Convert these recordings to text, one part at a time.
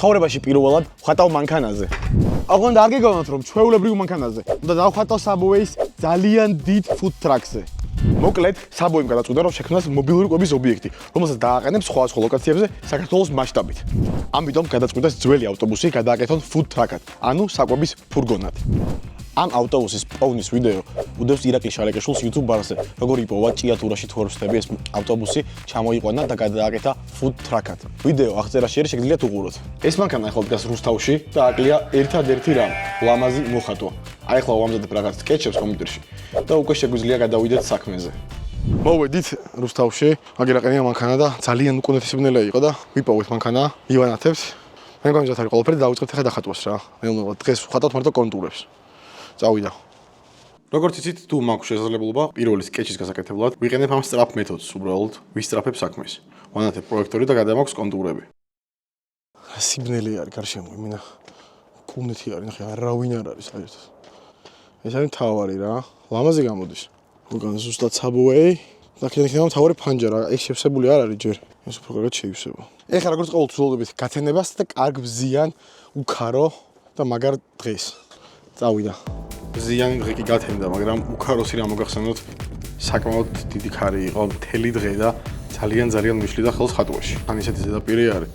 ცხოვრებაში პირველად ვხატავ მანქანაზე. აღარ არ გეგონოთ რომ ჩვეულებრივ მანქანაზე. უნდა დავხატავ Subway-ის ძალიან დიდ food truck-ზე. მოკლედ, Subway-მ გადაწყვიტა რომ შექმნას მობილური კვების ობიექტი, რომელსაც დააყენებს სხვადასხვა ლოკაციებზე საქართველოს მასშტაბით. ამიტომ გადაწყვიტეს ძველი ავტობუსი გადააკეთონ food truck-ად, ანუ საკვების ფურგონად. ამ ავტობუსის პოვნის ვიდეო უდევს ირაკლი შალეკაშვილს YouTube ბარზე, როგორ იპოვა ჭიათურაში თორემსტები ეს ავტობუსი ჩამოიყვანა და გადააკეთა food truck-ად. ვიდეო აღწერაში არის შეგიძლიათ უყუროთ. ეს მანქანა ახლა დგას რუსთავში და აკლია ერთადერთი რამ, ლამაზი მოხატვა. აი ახლა ვამზადებ რაღაც სკეჩებს კომპიუტერში და უკვე შეგვიძლია გადავიდეთ საქმეზე. მოვედით რუსთავში, აგერაყენია მანქანა და ძალიან უკუნეთესებნელი იყო და ვიპოვეთ მანქანა, ივანათებს. მე მგონი არის ყველაფერი დავიწყებთ ახლა დახატვას რა. ნელ-ნელა დღეს ვხატავთ მარტო კონტურებს. წავიდა. როგორც იცით, თუ მაქვს შესაძლებლობა პირველი სკეჩის გასაკეთებლად, ვიყენებ ამ სწრაფ მეთოდს, უბრალოდ ვისწრაფებ საქმეს. ვანათებ პროექტორი და გადამაქვს კონტურები. სიბნელი არის გარშემო, იმინა კუნეთი არის, ნახე, არავინ არ არის საერთოდ. ეს არის თავარი რა, ლამაზი გამოდის. უკან ზუსტად Subway და იქნება თავარი ფანჯარა, ეს შევსებული არ არის ჯერ. ეს უფრო კარგად შეივსება. ეხლა როგორც ყოველთვის ვლოდებით გათენებას და კარგ ბზიან, უკარო და მაგარ დღეს. წავიდა. ზიანი დღე კი გათენდა, მაგრამ უკაროსი რა მოგახსენოთ, საკმაოდ დიდი ქარი იყო, მთელი დღე და ძალიან მიშლიდა ხელს ხატვაში. ან ისეთი ზედაპირი არის.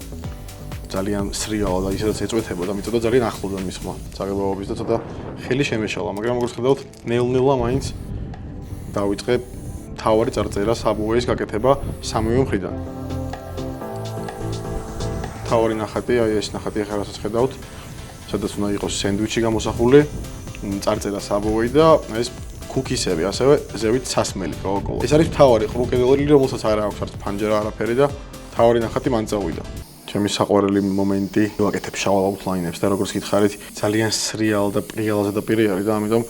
ძალიან სრიალა და ისედაც ეწვეთებოდა, მიწოდა ძალიან ახლოდან მის ხმა. წაგებაობის და ცოტა ხელი შემეშალა, მაგრამ როგორც ხედავთ, ნელ-ნელა მაინც დავიწყე თავარი წარწერა Subway-ის გაკეთება სამივე მხრიდან. თავარი ნახატი, აი ეს ნახატი ახლა რასაც ხედავთ, სადაც უნდა იყოს სენდვიჩი გამოსახული, წარწერა Subway და ეს კუკისები, ასევე ზევით სასმელი Coca-Cola. ეს არის თავარი ყრუკედელი, რომელსაც არ აქვს არც ფანჯარა, არაფერი და თავარი ნახატი მან წავიდა. ჩემი საყვარელი მომენტი, ვაკეთებ შავ აუთლაინებს და როგორც გითხარით, ძალიან სრიალ და პრიალ ზედაპირი არის და ამიტომ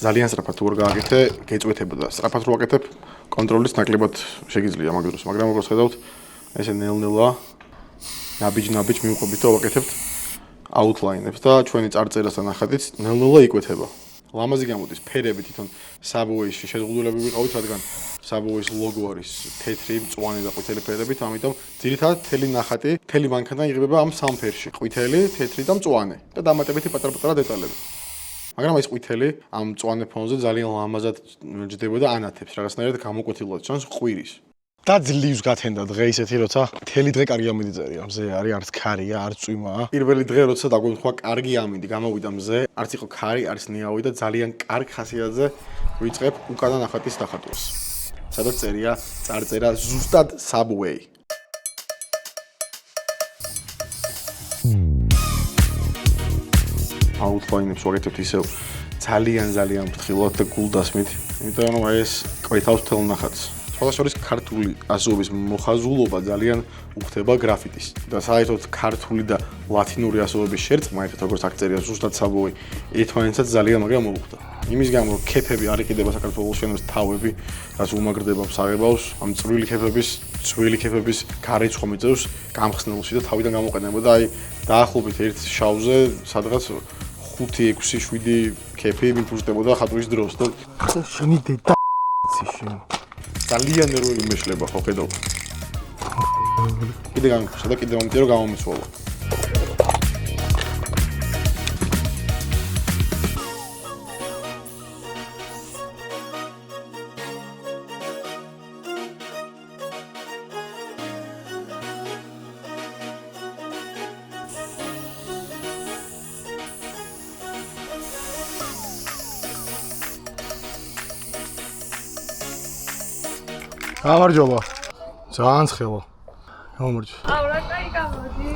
ძალიან სწრაფად თუ არ გააკეთე, გეწვეთებოდა. სწრაფად რო ვაკეთებ, კონტროლის ნაკლებად შეგიძლია მაგ დროს, მაგრამ როგორც ხედავთ, ესე ნელ-ნელა ნაბიჯ მივყვებით და ვაკეთებთ აუთლაინებს და ჩვენი წარწერასთან ნახატიც ნელ-ნელა იკვეთება. ლამაზი გამოდის ფერები თვითონ Subway-ში შეზღუდულები ვიყავით, რადგან Subway-ის ლოგო არის თეთრი, მწვანე და ყვითელი ფერებით, ამიტომ ძირითადად თელი ნახატი, თელი მანქანა იღებება ამ სამ ფერში: ყვითელი, თეთრი და მწვანე და დამატებითი პატარ-პატარა დეტალები. მაგრამ ეს ყვითელი ამ მწვანე ფონზე ძალიან ლამაზად ჯდება და ანათებს რაღაცნაირად გამოკვეთილად ჩანს ყვირის. და ძლივს გათენდა დღე ისეთი, როცა მთელი დღე კარგი ამინდი წერია. მზე არის, არც ქარია, არც წვიმაა. პირველი დღე როცა დაგვემთხვა კარგი ამინდი, გამოვიდა მზე, არც იყო ქარი, არც ნიავი და ძალიან კარგ ხასიათზე ვიწყებ უკანა ნახატის დახატვას. სადაც წერია წარწერა ზუსტად Subway. აუთლაინებს ვაკეთებთ ისევ ძალიან ფრთხილად და გულდასმით, იმიტომ რომ ეს კვეთავს თელ ნახატს. სხვადასხვა ქართული ასოების მოხაზულობა ძალიან უხდება გრაფიტის და საერთოდ ქართული და ლათინური ასოების შერწყმა, ეხლა როგორც აქ წერია ზუსტად Subway, ერთმანეთსაც ძალიან მაგრამ მოუხდა. იმის გამო რომ ქეფები არ იყიდება საქართველოს შენობის თავები, რაც უმაგრდება საღებავს, ამ წვრილი ქეფების გარეცხვა მიწევს გამხსნელში და თავიდან გამოყენებოდა, აი დაახლოებით ერთ შავზე სადღაც 5, 6, 7 ქეფი მიფუძდებოდა ხატვის დროს და შენი დედა შენ ძალიან ნერვები მეშლება ხო ხედავ. კიდე გამიქუშა და კიდე მომენტი რომ გამომეცვალა. გამარჯობა. ძალიან ცხელა. გამარჯობა. რა კაი გამოდი.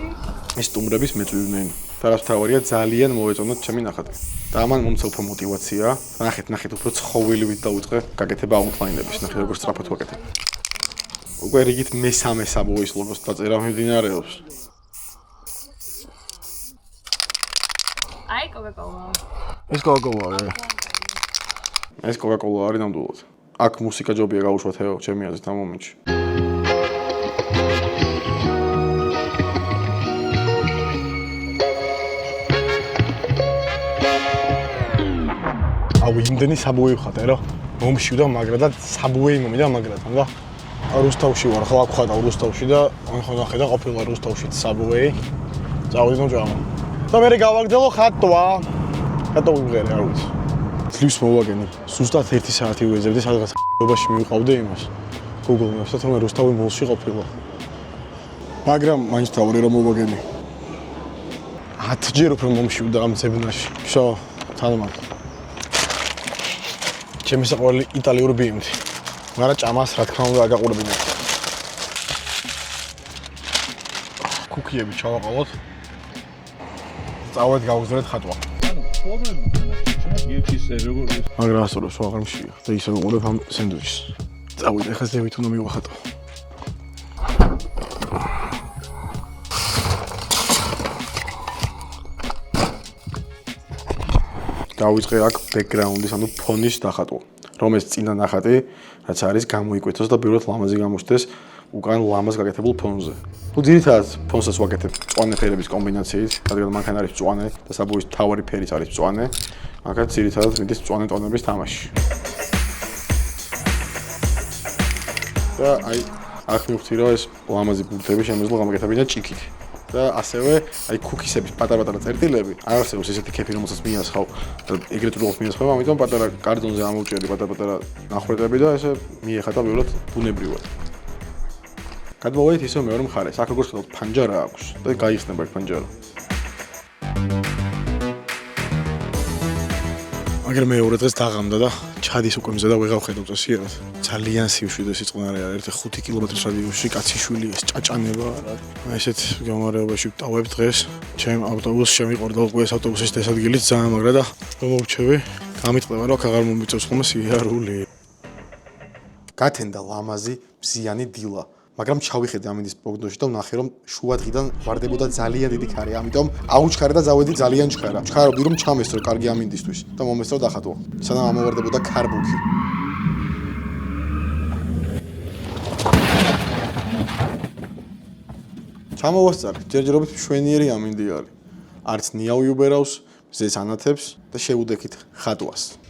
ეს სტუმრების მეწვივნენ. და რაც თავარია ძალიან მოეწონათ ჩემი ნახატი. და ამან მომცელფა мотиваცია. ნახეთ უფრო ცხოველივით დავიწყე გაკეთება აუთლაინების. ნახეთ როგორ სწრაფად ვაკეთებ. უკვე რიგით მესამე Subway-ის ლოგოს დაწერა მიმდინარეობს. აი Coca-Cola. ეს Coca-Cola არის. ეს Coca-Cola არის ნამდვილად. აქ მუსიკა ჯობია გაუშვათ ეო, ჩემი აზრით ამ მომენტში. აუ იმდენი Subway ვხატე რა. მომშივდა მაგრა და Subway მომიდა მაგრათან და რუსთავში ვარ, ხო აქ ხატავ რუსთავში და ხო ნახე და ყოფილა რუსთავში Subway. წავიდი მომჭამა. და მე გავაგრძელო ხატვა. ხატვა ვიღერე, არ ვიცი. ძლივს მოვაგენი. ზუსტად 1 საათი ვეძებდი, სადღაც ობაში მივყავდი იმას. Google Maps-ს თუმცა რუსთავი მოლში ყოფილა. მაგრამ მაინც თავი რომ მოვაგენი. 10 ჯერ უფრო მომშივდა ამ ძებნაში. შო, თანამად. ჩემი საყვარელი იტალიური ბიემდი. მაგრამ ჭამას რა თქმა უნდა აგაყურებინე. კუკიები ჩავაყავოთ. წავედ გავუძრეთ ხატვა. მაგრამ ასწორებს ვაღარ მშია და ისე ვიყურებ ამ სენდვიჩს. წავიდე ახლა ზევით უნდა მივახატო. დავიწყე აქ ბექგრაუნდის, ანუ ფონის დახატვა, რომელიც წინა ნახატი, რაც არის გამოიკვეთოს და პირველად ლამაზი გამოჩნდეს უკან ლამაზ გაკეთებულ ფონზე. თუ ძირითადად ფონსაც ვაკეთებ მწვანე ფერების კომბინაციით, რადგან მანქანა არის მწვანე და საბუის მთავარი ფერიც არის მწვანე, აქაც ძირითადად მიდის მწვანე ტონების თამაში. და აი, აქ მივხვდი რომ ეს ლამაზი ბურთები შემიძლია გამაკეთებინა ჭიქით. და ასევე აი კუკისების პატარ-პატარა წერტილები არ არსებობს ესეთი კეფი რომელსაც მიასხავ და ეგრეთ უბრალოდ მიასხავ, ამიტომ პატარა კარტონზე ამოვჭერი პატარ-პატარა ნახვეტები და ესე მიეხატა პირველად ბუნებრივად. გადმოვედით ისევ მეორე მხარეს, აქ როგორც ხედავთ ფანჯარა აქვს და გაიხსნება ეს ფანჯარა. მაგრამ მეორე დღეს დაღამდა და ჩადის უკვე მზე და ვეღარ ხედავ წესიერად. ძალიან სიუშვიდე სიწყნარე არის, 1 კილომეტრის რადიუსში კაციშვილი ეს ჭაჭანება არა. ესეთ გამარებაში ვტავებ დღეს. ჩემ ავტობუსს შემიყორდა უკვე ეს ავტობუსის დასადგილიც ძალიან მაგრა და მომრჩევი. გამიტყდება რომ აქ აღარ მომიწევს ხოლმე სიარული. გათენდა ლამაზი მზიანი დილა. მაგრამ ჩავიხედე ამინდის პროგნოზში და ვნახე რომ შუადღიდან ვარდებოდა ძალიან დიდი ქარი, ამიტომ აუჩქარა და ზავედი ძალიან ჩქარა. ჩქარობდი რომ ჩამესრო კარგი ამინდისთვის და მომესრო დახატვა. სანამ ამოვარდებოდა ქარბუქი. ჩამოვასწარე, ჯერჯერობით მშვენიერი ამინდი არის. არც ნიავი უბერავს, მზეს ანათებს და შეუდექით ხატვას.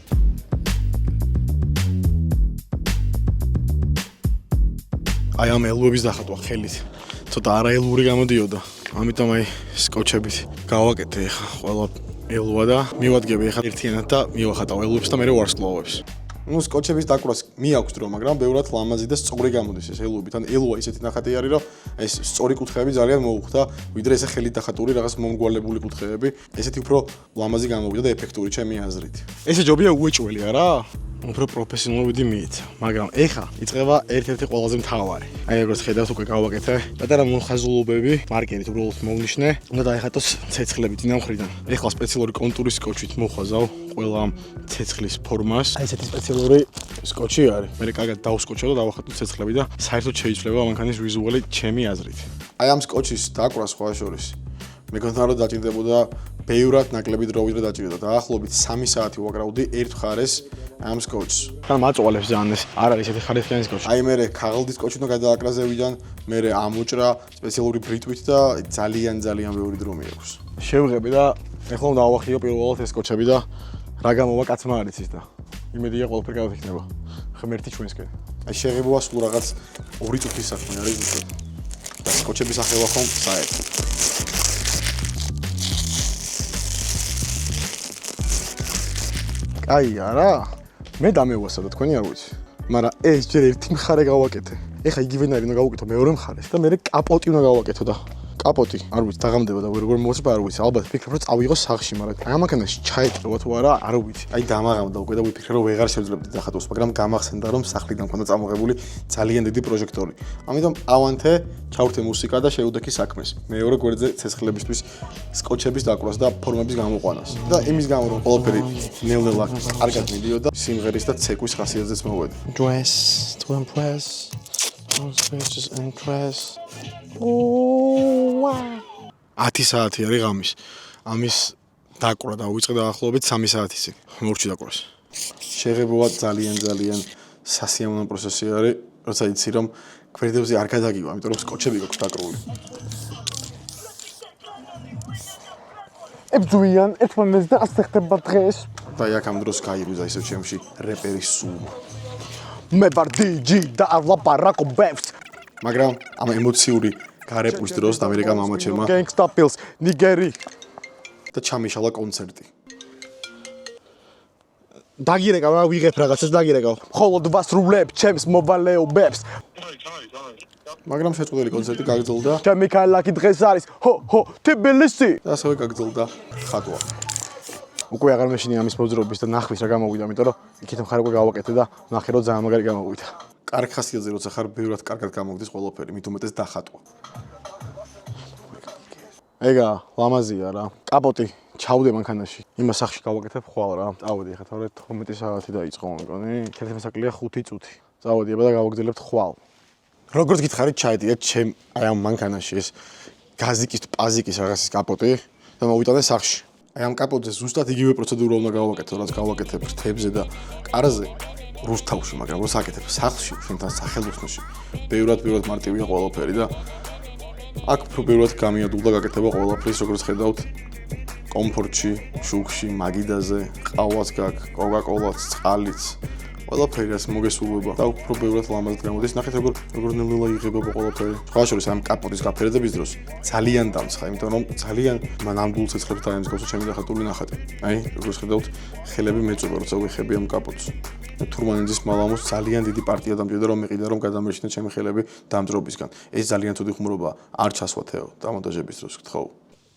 აი ამ ელუების დახატვა ხელით. ცოტა არაელური გამოდიოდა. ამიტომ აი სკოჩებით გავაკეთე ახლა ყველა ელუა და მივადგები ახლა ერთიანად და მივახატავ ელუებს და მე ვარსკვლავებს. ნუ სკოჩების დაკვრას მიაქვს დრო, მაგრამ ბევრად ლამაზი და სწორი გამოდის ეს ელუები. თან ელუა ისეთი ნახატი არის, რომ ეს სწორი კუთხეები ძალიან მოუხდა, ვიდრე ესე ხელით დახატული რაღაც მომგვალებული კუთხეები. ესეთი უფრო ლამაზი გამოვიდა და ეფექტური ჩემი აზრით. ესე ჯობია უეჭველი არა? უფრო პროფესიონალური მიეცა, მაგრამ ეხა იწყება ერთ-ერთი ყველაზე მთავარი. აი როგორც ხედავთ უკვე გავაკეთე. პატარა მოხაზულობები, მარკერით უბრალოდ მოვნიშნე. უნდა დაეხატოს ცეცხლები წინა მხრიდან. ეხლა სპეციალური კონტურის სკოჩით მოხაზავ ყველა ამ ცეცხლის ფორმას. აი ესეთი სპეციალური სკოჩი არის. მე კარგად დავსკოჩო და დავახატო ცეცხლები და საერთოდ შეიცვლება მანქანის ვიზუალი ჩემი აზრით. აი ამ სკოჩის დაკვრა სხვა შორის მეკონდა რომ დაჭირდებოდა ბევრად ნაკლები დრო ვიდრე დაჭირდა. დაახლოებით 3 საათი ვაკრავდი ერთ მხარეს ამ სკოჩს. თან მაწვალებს ძალიან ეს არ არის ესეთი ხარისხიანი სკოჩი. აი მე ქაღალდის სკოჩი უნდა გადააკრაზევიდან, მე ამოჭრა სპეციალური ბრიტვით და ძალიან ბევრი დრო მიაქვს. შევღები და ეხლა უნდა ავახიო პირველად ეს სკოჩები და რა გამოვა კაცმა არ იცის და იმედია ყველაფერი გავიქნება. ღმერთი ჩვენსკენ. აი შეღებოა სულ რაღაც 2 წუთის საქმე არის ზუსტად. და სკოჩების ახევა ხომ საერთოდ. აი არა მე დამევასა და თქვენი არ ვიცი მაგრამ ეს ჯერ ერთი მხარე გავაკეთე ეხა იგივენარი უნდა გავაკეთო მეორე მხარეს და მე კაპოტი უნდა გავაკეთო და კაპოტი არ ვიცი დაღამდება და როგორ მოწება არ ვიცი ალბათ ვფიქრობ რომ წავიღო სახლში მაგრამ აი ამაკანაში ჩაეჭრვა თუ არა არ ვიცი აი დამაღამდა უკვე და ვიფიქრე რომ ვეღარ შევძლებდი დახატოს მაგრამ გამახსენდა რომ სახლიდან მქონდა წამოღებული ძალიან დიდი პროჟექტორი ამიტომ ავანთე ჩავრთე მუსიკა და შეუდექი საქმეს მეორე გვერდზე ცეცხლებისთვის სკოჩების დაკვრას და ფორმების გამოყვანას და იმის გამო რომ ყველაფერი ნელ-ნელა კარგად მიდიოდა სიმღერის და ცეკვის ხასიათზეც მოვედი dress to impress all spaces and dress 10 საათი არის ღამის. ამის დაკვრა დავიწყე დაახლოებით 3 საათის წინ. მორჩი დაკვრას. შეღებოა ძალიან სასიამოვნო პროცესი არის, როცა იცი რომ გვერდებზე არ გადაგივა, ამიტომ რომ სკოჩები გვაქვს დაკრული. ებძვიან, ერთმანეთს და ასე ხდება დღეს. და აქ ამ დროს გაიგვიზა ისევ ჩემში რეპერის სულმა. მე ვარ DJ და არ ვლაპარაკობ ბევს. მაგრამ ამ ემოციური გარეპვის დროს ამერიკა მამაჩემმა Gangsta Pills, Nigeri. და ჩამიშალა კონცერტი. დაგირეკა რა ვიღებ რაღაცას დაგირეკა. მხოლოდ ვასრულებ ჩემს მოვალეობებს. მაგრამ შეწყვეტილი კონცერტი გაგრძელდა ჩემი ქალაქი დღეს არის ჰო თბილისი. და ასევე გაგრძელდა ხატვა. უკვე აღარ მეშინია ამის მოძრაობის და ნახვის რა გამოვიდა, იმიტომ რომ იქით მხარ უკვე გავაკეთე და ნახე რომ ძალიან მაგარი გამოვიდა. კარგ ხასიათზე როცა ხარ ბევრად კარგად გამოგდის ყველაფერი, მით უმეტეს დახატვა. ეგა ლამაზია რა. კაპოტი ჩავდე მანქანაში. იმას სახში გავაკეთებ ხვალ რა. წავედი ხა თორე 12 საათი დაიწყო მეგონი. ერთ მოსაკლია 5 წუთი. წავედი აბა და გავაგრძელებთ ხვალ. როგორც გითხარით, ჩაედია ჩემ აი ამ მანქანაში ეს გაზიკის პაზიკის რაღაცის კაპოტი და მოვიტანე სახში. აი ამ კაპოტზე ზუსტად იგივე პროცედურა უნდა გავაკეთო, რაც გავაკეთებ ფრთებზე და კარზე რუსთავში, მაგრამ როს აკეთებ სახლში, ჩვენთან სახელოსნოში. ბევრად მარტივია ყველაფერი და აქ უფრო ბევრად გამიადულდა გაკეთება ყველაფრის, როგორც ხედავთ, კომფორტში, შუქში, მაგიდაზე, ყავაც გაქვს, კოკა-კოლაც, წყალიც. ყველაფერი რაც მოგესურვება და უფრო ბევრად ლამაზად გამოდის. ნახეთ როგორ ნელ-ნელა იღებება ყველაფერი. სხვა შორის ამ კაპოტის გაფერდების დროს ძალიან დამცხა, იმიტომ რომ ძალიან ნამდვილ ცეცხლებს დაემსგავსა ჩემი დახატული ნახატი. აი, როგორც ხედავთ, ხელები მეწובה, როცა ვიხები ამ კაპოტს. თურმანიძის მალამოს ძალიან დიდი პარტია დამჭირდა რომ მეყიდა რომ გადამერჩნე ჩემი ხელები დამძრობისგან. ეს ძალიან თუდი ხუმრობა არ ჩასვათეო დამონტაჟების დროს გთხოვ.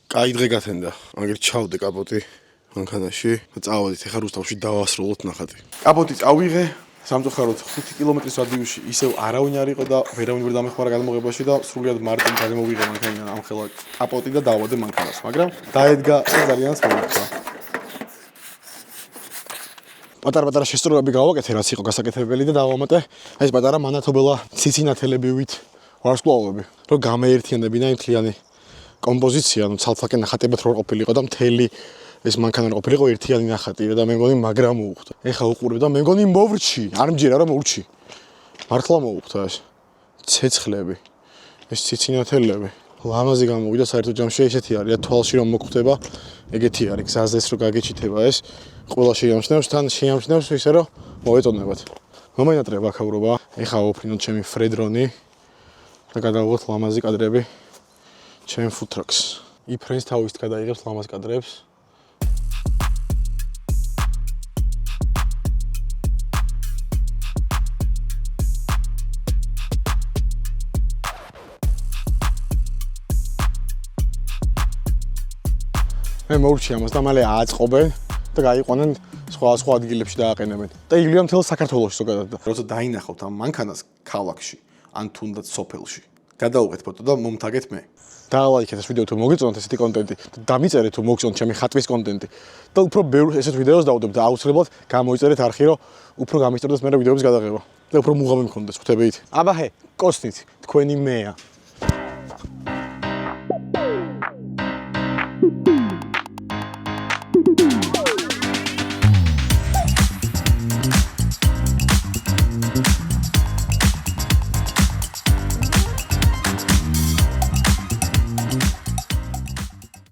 კაი დღე გათენდა. მაგერ ჩავდე კაპოტი მანქანაში და წავედით ახლა რუსთავში დავასრულოთ ნახატი. კაპოტი წავიღე სამწუხაროდ 5 კილომეტრის რადიუსში ისევ არავინ არ იყო და ვერავინ ვერ დამეხმარა გადამოღებაში და სრულიად მარტივ გადამოვიღე მანქანიდან ამ ხელა კაპოტი და დავადე მანქანას, მაგრამ დაედგა ძალიან სწორად. პატარ-პატარა შესწორებები გავაკეთე, რაც იყო გასაკეთებელი და დავამატე ეს პატარა მანათობელა ციცინათელებივით ვარსკვლავები, რომ გამეერთიანებინა იმ მთლიანი კომპოზიცია, ანუ ცალ-ცალკე ნახატებად რო ყოფილიყო და მთელი ეს მანქანა რო ყოფილიყო ერთიანი ნახატი და მე მგონი მაგრამ მოუხდა. ეხა უყურებ და მე მგონი მოვრჩი, არ მჯერა რომ მოვრჩი. მართლა მოუხდა ეს ცეცხლები, ეს ციცინათელები. ლამაზი გამოვიდა საერთოდ ჯამში ესეთი არის, თვალში რომ მოგხვდება, ეგეთი არის, გზაზეც რო გაგეჩითება ეს, ყველა შეამჩნევს, თან შეამჩნევს ისე რომ მოეწონებათ. მომენატრე ვაქაურობა, ეხა ვოფრინოთ ჩემი ფრედრონი და გადავიღოთ ლამაზი კადრები ჩემ ფუტრაქს. იფრენს თავისით გადაიღებს ლამაზ კადრებს. მე მოვრჩი ამას და მალე ააწყობენ და გაიყვანენ სხვა ადგილებში დააყენებენ. და იგლია მთელ საქართველოში ზოგადად. როცა დაინახავთ ამ მანქანას ქალაქში, ან თუნდაც სოფელში, გადაუღეთ ფოტო და მომთაგეთ მე. დაალაიქეთ ეს ვიდეო თუ მოგეწონათ ესეთი კონტენტი და დამიწერეთ თუ მოგწონთ ჩემი ხატვის კონტენტი და უფრო ბევრ ესეთ ვიდეოს დავდებ და აუცილებლად გამოიწერეთ არხი, რომ უფრო გამისწორდეს მე ვიდეოების გადაღება და უფრო მუღამი მქონდეს, ხვდებით? აბა ჰე, კოსნით, თქვენი მეა.